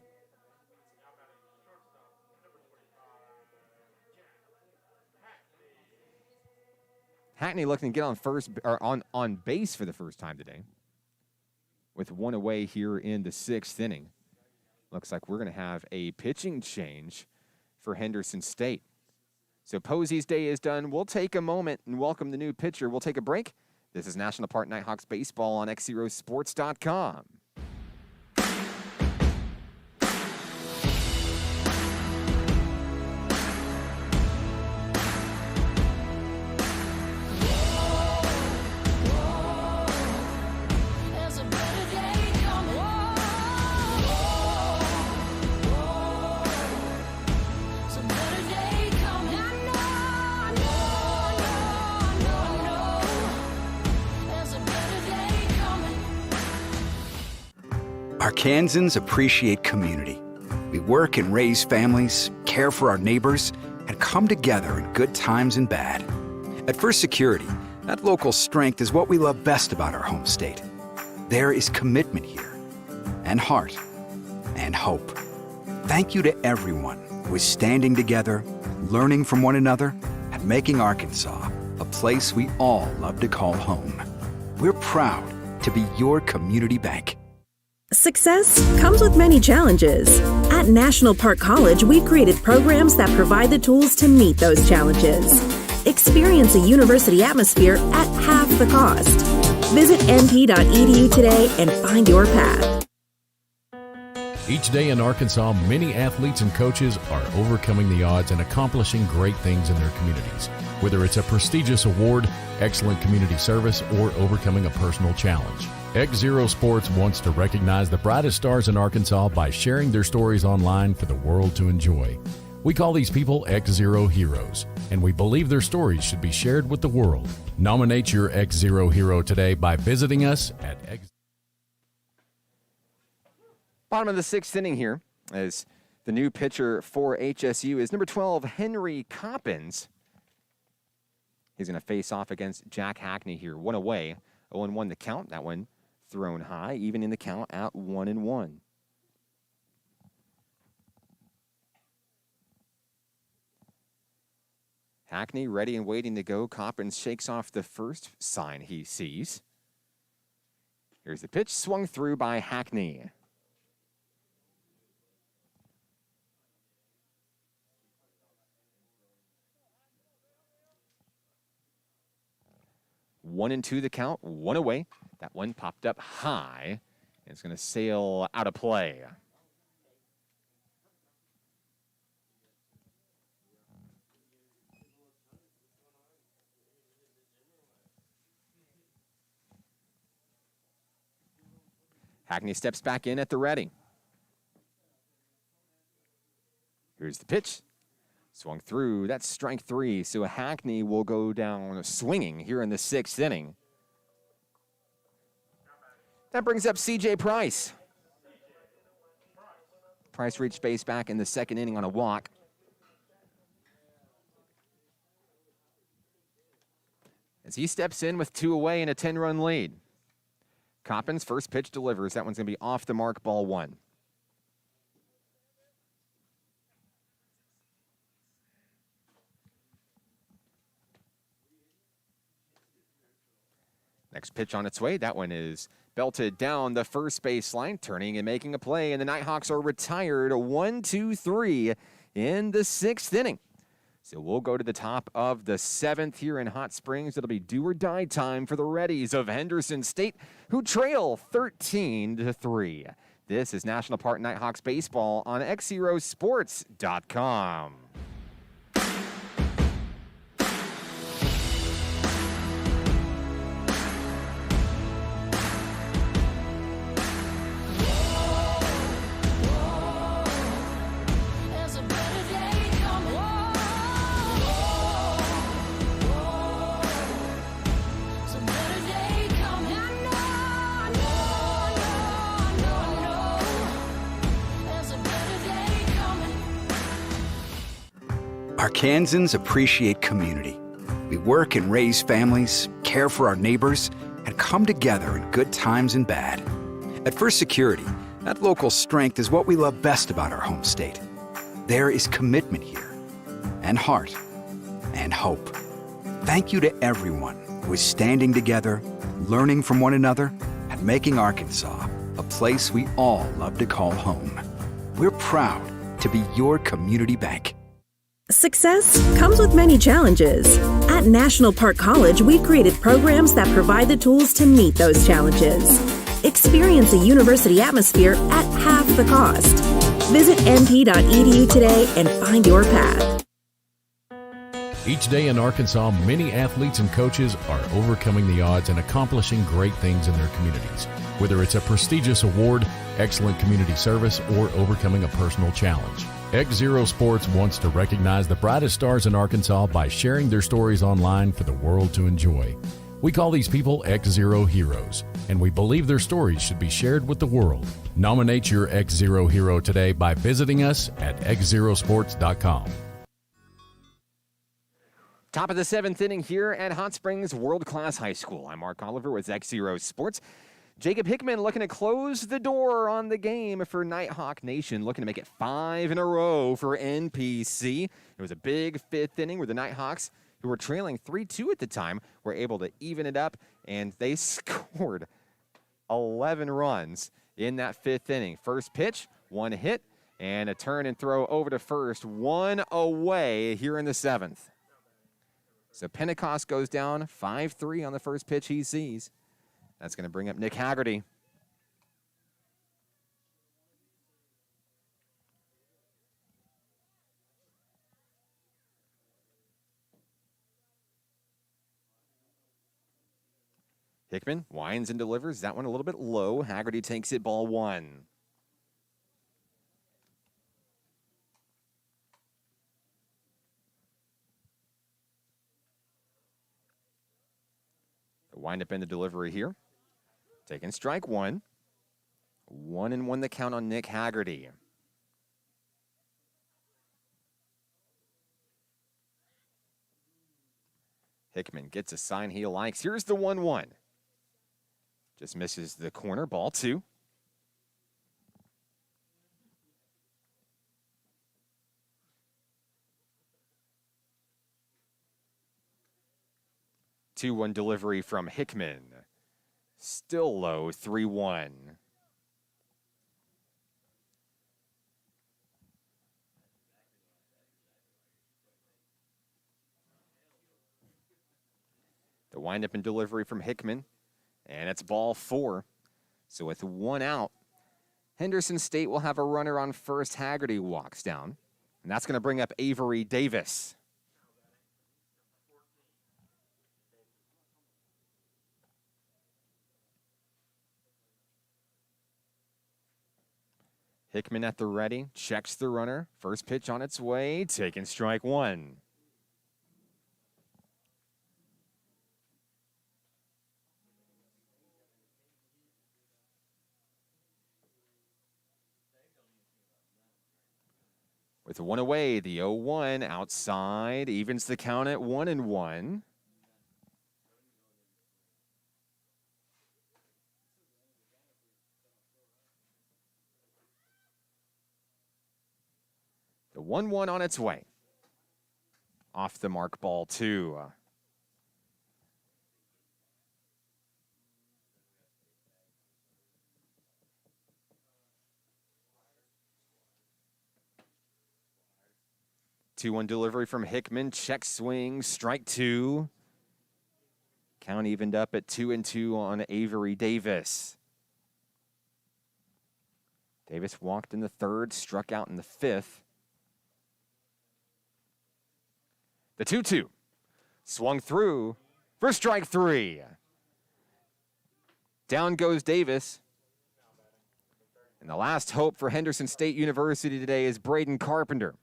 Hackney looking to get on first or on base for the first time today. With one away here in the sixth inning. Looks like we're going to have a pitching change for Henderson State. So Posey's day is done. We'll take a moment and welcome the new pitcher. We'll take a break. This is National Park Nighthawks baseball on XZeroSports.com. Arkansans appreciate community. We work and raise families, care for our neighbors, and come together in good times and bad. At First Security, that local strength is what we love best about our home state. There is commitment here, and heart, and hope. Thank you to everyone who is standing together, learning from one another, and making Arkansas a place we all love to call home. We're proud to be your community bank. Success comes with many challenges. At National Park College, we've created programs that provide the tools to meet those challenges. Experience a university atmosphere at half the cost. Visit np.edu today and find your path. Each day in Arkansas, many athletes and coaches are overcoming the odds and accomplishing great things in their communities. Whether it's a prestigious award, excellent community service, or overcoming a personal challenge. XZero Sports wants to recognize the brightest stars in Arkansas by sharing their stories online for the world to enjoy. We call these people XZero heroes, and we believe their stories should be shared with the world. Nominate your XZero hero today by visiting us at Bottom of the sixth inning here, as the new pitcher for HSU is number 12, Henry Coppins. He's going to face off against Jack Hackney here. One away, 0-1 the count. That one thrown high, even in the count at 1-1. Hackney ready and waiting to go. Coppins shakes off the first sign he sees. Here's the pitch, swung through by Hackney. One and two the count, one away. That one popped up high. And it's going to sail out of play. Hackney steps back in at the ready. Here's the pitch. Swung through. That's strike three. So Hackney will go down swinging here in the sixth inning. That brings up C.J. Price. Price reached base back in the second inning on a walk. As he steps in with two away and a 10-run lead. Coppins' first pitch delivers. That one's going to be off the mark, ball one. Next pitch on its way. That one is belted down the first base line, turning and making a play, and the Nighthawks are retired 1-2-3 in the sixth inning. So we'll go to the top of the seventh here in Hot Springs. It'll be do or die time for the Reddies of Henderson State, who trail 13-3. This is National Park Nighthawks baseball on XZeroSports.com. Arkansans appreciate community. We work and raise families, care for our neighbors, and come together in good times and bad. At First Security, that local strength is what we love best about our home state. There is commitment here, and heart, and hope. Thank you to everyone who is standing together, learning from one another, and making Arkansas a place we all love to call home. We're proud to be your community bank. Success comes with many challenges. At National Park College, we've created programs that provide the tools to meet those challenges. Experience a university atmosphere at half the cost. Visit np.edu today and find your path. Each day in Arkansas, many athletes and coaches are overcoming the odds and accomplishing great things in their communities. Whether it's a prestigious award, excellent community service, or overcoming a personal challenge. XZero Sports wants to recognize the brightest stars in Arkansas by sharing their stories online for the world to enjoy. We call these people XZero heroes, and we believe their stories should be shared with the world. Nominate your XZero hero today by visiting us at XZeroSports.com. Top of the seventh inning here at Hot Springs World Class High School. I'm Mark Oliver with XZero Sports. Jacob Hickman looking to close the door on the game for Nighthawk Nation, looking to make it 5 in a row for NPC. It was a big fifth inning where the Nighthawks who were trailing 3-2 at the time, were able to even it up, and they scored 11 runs in that 5th inning. First pitch, 1 hit, and a turn and throw over to first, 1 away here in the 7th. So Pentecost goes down 5-3 on the first pitch he sees. That's going to bring up Nick Haggerty. Hickman winds and delivers. That one a little bit low. Haggerty takes it, ball 1. The windup in the delivery here. Taking strike 1. 1-1 the count on Nick Haggerty. Hickman gets a sign he likes. Here's the 1-1. Just misses the corner, ball 2. Two-one delivery from Hickman. Still low, 3-1. The windup and delivery from Hickman. And it's ball 4. So with 1 out, Henderson State will have a runner on first. Haggerty walks down. And that's going to bring up Avery Davis. Hickman at the ready, checks the runner. First pitch on its way, taking strike 1. With 1 away, the 0-1 outside evens the count at 1-1. The 1-1 on its way. Off the mark, ball 2. Two-one delivery from Hickman. Check swing, strike 2. Count evened up at 2-2 on Avery Davis. Davis walked in the 3rd, struck out in the 5th. The 2-2. Swung through for strike 3. Down goes Davis. And the last hope for Henderson State University today is Braden Carpenter.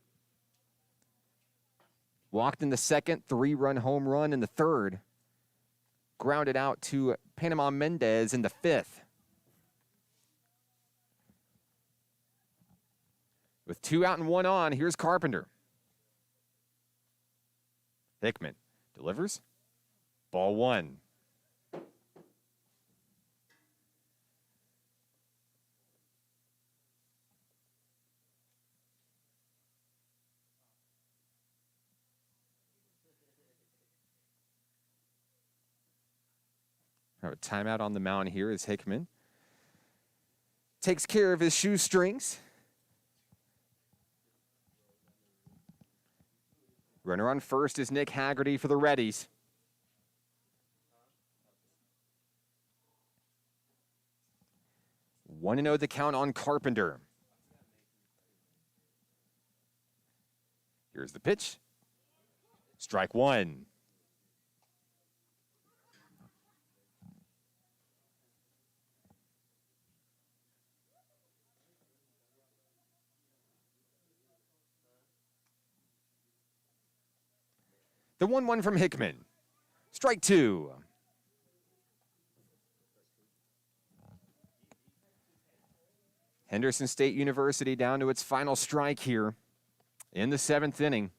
Walked in the 2nd, 3-run home run in the 3rd. Grounded out to Panama Mendez in the 5th. With 2 out and 1 on, here's Carpenter. Hickman delivers. Ball 1. A timeout on the mound here as Hickman takes care of his shoestrings. Runner on first is Nick Haggerty for the Reddies. One and 0 the count on Carpenter. Here's the pitch. Strike 1. The 1-1 from Hickman. Strike 2. Henderson State University down to its final strike here in the 7th inning.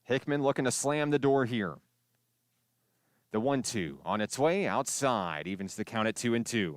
Hickman looking to slam the door here. The 1-2 on its way outside, evens the count at 2-2.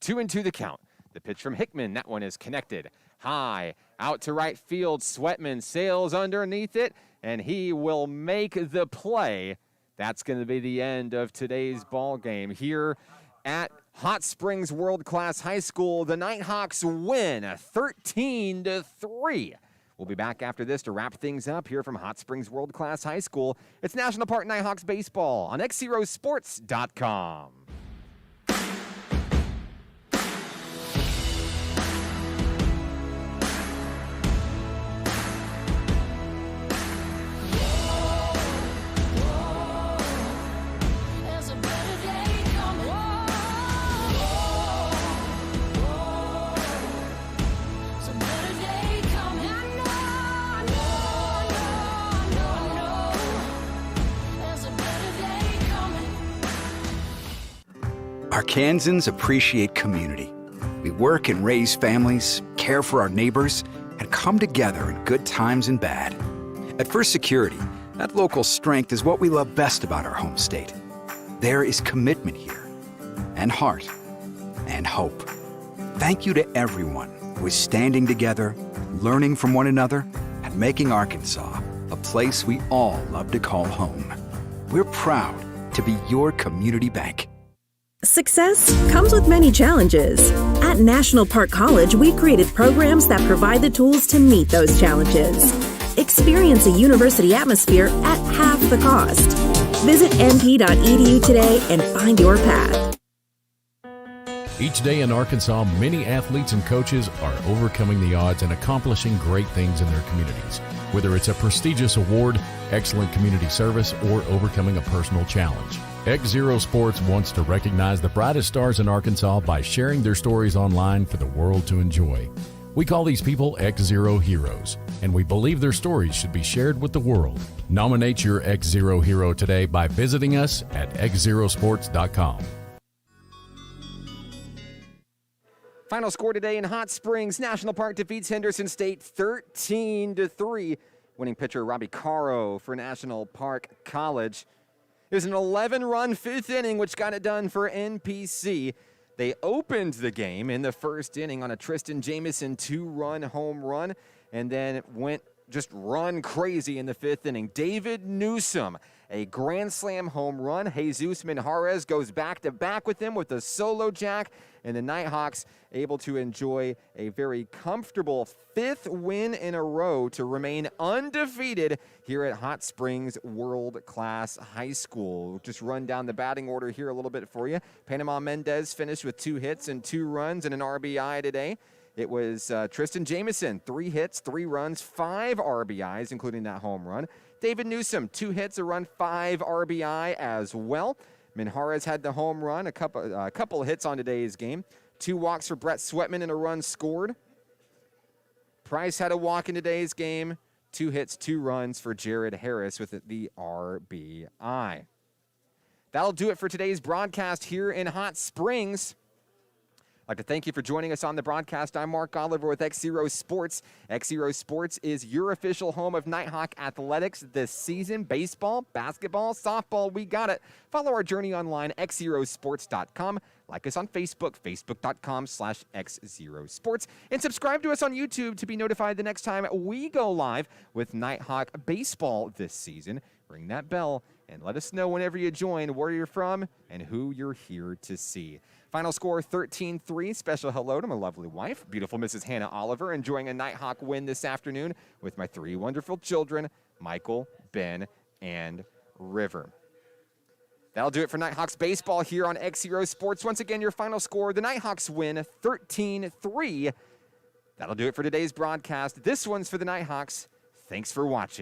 2-2 the count. The pitch from Hickman. That one is connected. High out to right field. Sweatman sails underneath it, and he will make the play. That's going to be the end of today's ball game here at Hot Springs World Class High School. The Nighthawks win 13-3. We'll be back after this to wrap things up here from Hot Springs World Class High School. It's National Park Nighthawks baseball on XZeroSports.com. Arkansans appreciate community. We work and raise families, care for our neighbors, and come together in good times and bad. At First Security, that local strength is what we love best about our home state. There is commitment here, and heart, and hope. Thank you to everyone who is standing together, learning from one another, and making Arkansas a place we all love to call home. We're proud to be your community bank. Success comes with many challenges. At National Park College, we've created programs that provide the tools to meet those challenges. Experience a university atmosphere at half the cost. Visit np.edu today and find your path. Each day in Arkansas, many athletes and coaches are overcoming the odds and accomplishing great things in their communities. Whether it's a prestigious award, excellent community service, or overcoming a personal challenge. XZero Sports wants to recognize the brightest stars in Arkansas by sharing their stories online for the world to enjoy. We call these people XZero Heroes, and we believe their stories should be shared with the world. Nominate your XZero hero today by visiting us at XZeroSports.com. Final score today in Hot Springs. National Park defeats Henderson State 13-3. Winning pitcher Robbie Caro for National Park College. It was an 11-run fifth inning, which got it done for NPC. They opened the game in the first inning on a Tristan Jamison 2-run home run, and then went just run crazy in the fifth inning. David Newsom, a grand slam home run. Jesus Minjarez goes back-to-back with him with a solo jack, and the Nighthawks able to enjoy a very comfortable fifth win in a row to remain undefeated here at Hot Springs World Class High School. We'll just run down the batting order here a little bit for you. Panama Mendez finished with 2 hits and 2 runs and an RBI today. It was Tristan Jamison, 3 hits, 3 runs, 5 RBIs, including that home run. David Newsom, 2 hits, a run, 5 RBI as well. Minjarez had the home run, a couple of hits on today's game. 2 walks for Brett Sweatman and a run scored. Price had a walk in today's game. 2 hits, 2 runs for Jared Harris with the RBI. That'll do it for today's broadcast here in Hot Springs. I'd like to thank you for joining us on the broadcast. I'm Mark Oliver with XZero Sports. XZero Sports is your official home of Nighthawk athletics this season. Baseball, basketball, softball, we got it. Follow our journey online, XZeroSports.com. Like us on Facebook, Facebook.com/XZeroSports. And subscribe to us on YouTube to be notified the next time we go live with Nighthawk baseball this season. Ring that bell and let us know whenever you join where you're from and who you're here to see. Final score 13-3. Special hello to my lovely wife, beautiful Mrs. Hannah Oliver, enjoying a Nighthawk win this afternoon with my 3 wonderful children, Michael, Ben, and River. That'll do it for Nighthawks baseball here on XZero Sports. Once again, your final score, the Nighthawks win 13-3. That'll do it for today's broadcast. This one's for the Nighthawks. Thanks for watching.